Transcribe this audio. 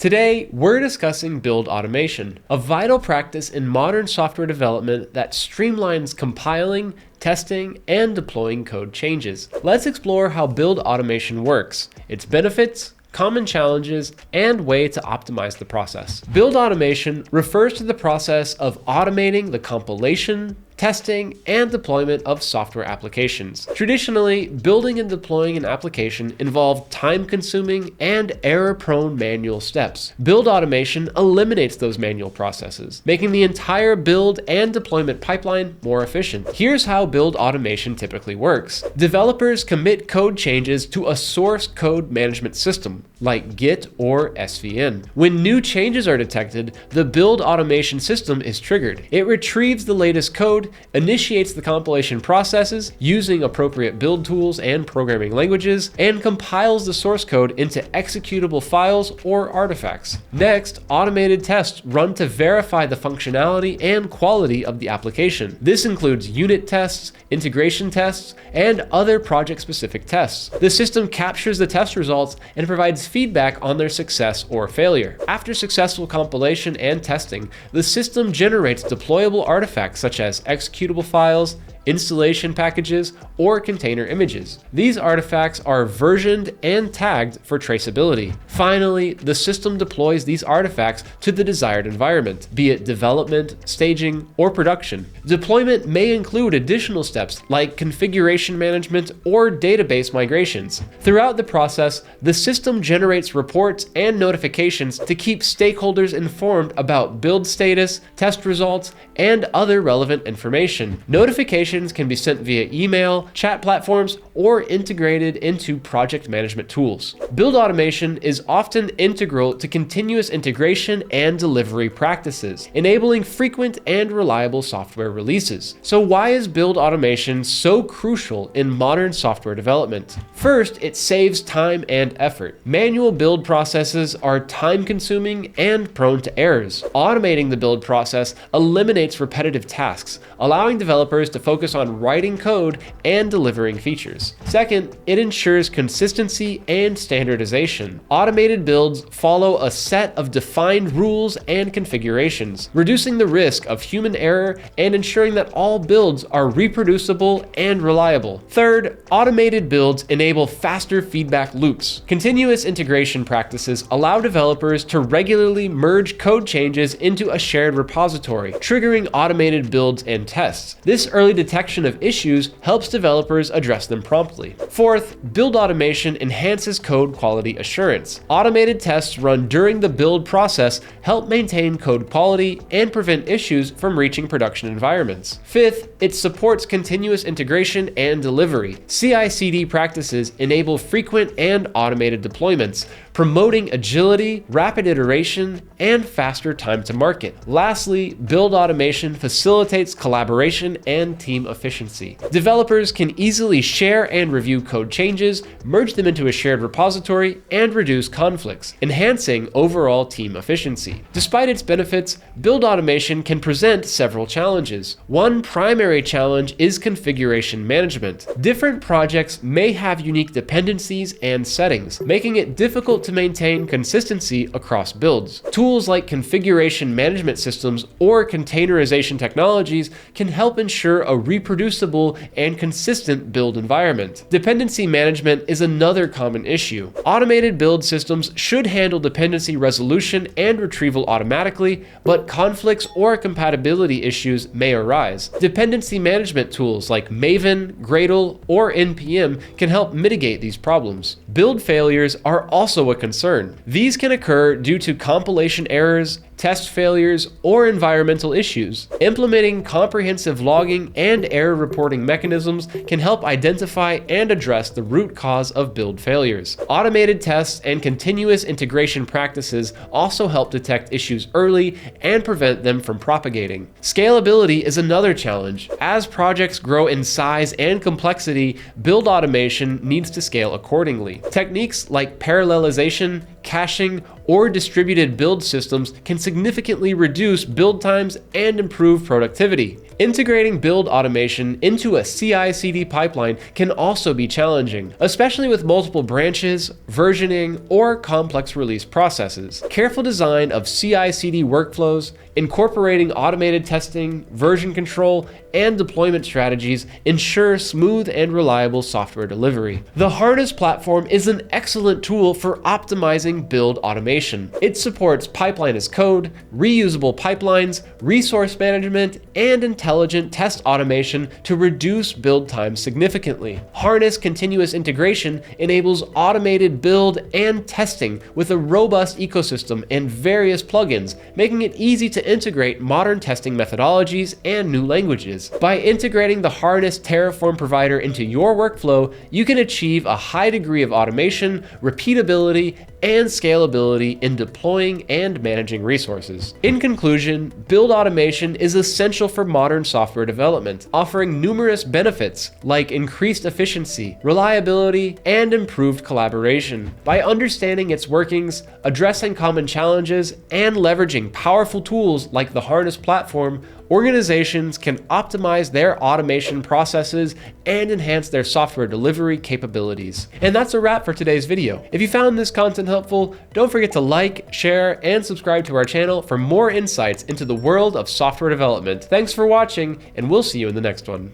Today, we're discussing build automation, a vital practice in modern software development that streamlines compiling, testing, and deploying code changes. Let's explore how build automation works, its benefits, common challenges, and way to optimize the process. Build automation refers to the process of automating the compilation, testing, and deployment of software applications. Traditionally, building and deploying an application involved time-consuming and error-prone manual steps. Build automation eliminates those manual processes, making the entire build and deployment pipeline more efficient. Here's how build automation typically works. Developers commit code changes to a source code management system, like Git or SVN. When new changes are detected, the build automation system is triggered. It retrieves the latest code, initiates the compilation processes using appropriate build tools and programming languages, and compiles the source code into executable files or artifacts. Next, automated tests run to verify the functionality and quality of the application. This includes unit tests, integration tests, and other project-specific tests. The system captures the test results and provides feedback on their success or failure. After successful compilation and testing, the system generates deployable artifacts such as executable files, installation packages, or container images. These artifacts are versioned and tagged for traceability. Finally, the system deploys these artifacts to the desired environment, be it development, staging, or production. Deployment may include additional steps like configuration management or database migrations. Throughout the process, the system generates reports and notifications to keep stakeholders informed about build status, test results, and other relevant information. Notifications can be sent via email, chat platforms, or integrated into project management tools. Build automation is often integral to continuous integration and delivery practices, enabling frequent and reliable software releases. So why is build automation so crucial in modern software development? First, it saves time and effort. Manual build processes are time-consuming and prone to errors. Automating the build process eliminates repetitive tasks, allowing developers to focus on writing code and delivering features. Second, it ensures consistency and standardization. Automated builds follow a set of defined rules and configurations, reducing the risk of human error and ensuring that all builds are reproducible and reliable. Third, automated builds enable faster feedback loops. Continuous integration practices allow developers to regularly merge code changes into a shared repository, triggering automated builds and tests. This early detection of issues helps developers address them promptly. Fourth, build automation enhances code quality assurance. Automated tests run during the build process help maintain code quality and prevent issues from reaching production environments. Fifth, it supports continuous integration and delivery. CI/CD practices enable frequent and automated deployments, promoting agility, rapid iteration, and faster time to market. Lastly, build automation facilitates collaboration and team efficiency. Developers can easily share and review code changes, merge them into a shared repository, and reduce conflicts, enhancing overall team efficiency. Despite its benefits, build automation can present several challenges. One primary challenge is configuration management. Different projects may have unique dependencies and settings, making it difficult to maintain consistency across builds. Tools like configuration management systems or containerization technologies can help ensure a reproducible and consistent build environment. Dependency management is another common issue. Automated build systems should handle dependency resolution and retrieval automatically, but conflicts or compatibility issues may arise. Dependency management tools like Maven, Gradle, or NPM can help mitigate these problems. Build failures are also a concern. These can occur due to compilation errors, test failures, or environmental issues. Implementing comprehensive logging and error reporting mechanisms can help identify and address the root cause of build failures. Automated tests and continuous integration practices also help detect issues early and prevent them from propagating. Scalability is another challenge. As projects grow in size and complexity, build automation needs to scale accordingly. Techniques like parallelization, caching, or distributed build systems can significantly reduce build times and improve productivity. Integrating build automation into a CI/CD pipeline can also be challenging, especially with multiple branches, versioning, or complex release processes. Careful design of CI/CD workflows, incorporating automated testing, version control, and deployment strategies ensure smooth and reliable software delivery. The Harness platform is an excellent tool for optimizing build automation. It supports pipeline as code, reusable pipelines, resource management, and intelligent test automation to reduce build time significantly. Harness continuous integration enables automated build and testing with a robust ecosystem and various plugins, making it easy to integrate modern testing methodologies and new languages. By integrating the Harness Terraform provider into your workflow, you can achieve a high degree of automation, repeatability, and scalability in deploying and managing resources. In conclusion, build automation is essential for modern software development, offering numerous benefits like increased efficiency, reliability, and improved collaboration. By understanding its workings, addressing common challenges, and leveraging powerful tools like the Harness platform, organizations can optimize their automation processes and enhance their software delivery capabilities. And that's a wrap for today's video. If you found this content helpful, don't forget to like, share, and subscribe to our channel for more insights into the world of software development. Thanks for watching, and we'll see you in the next one.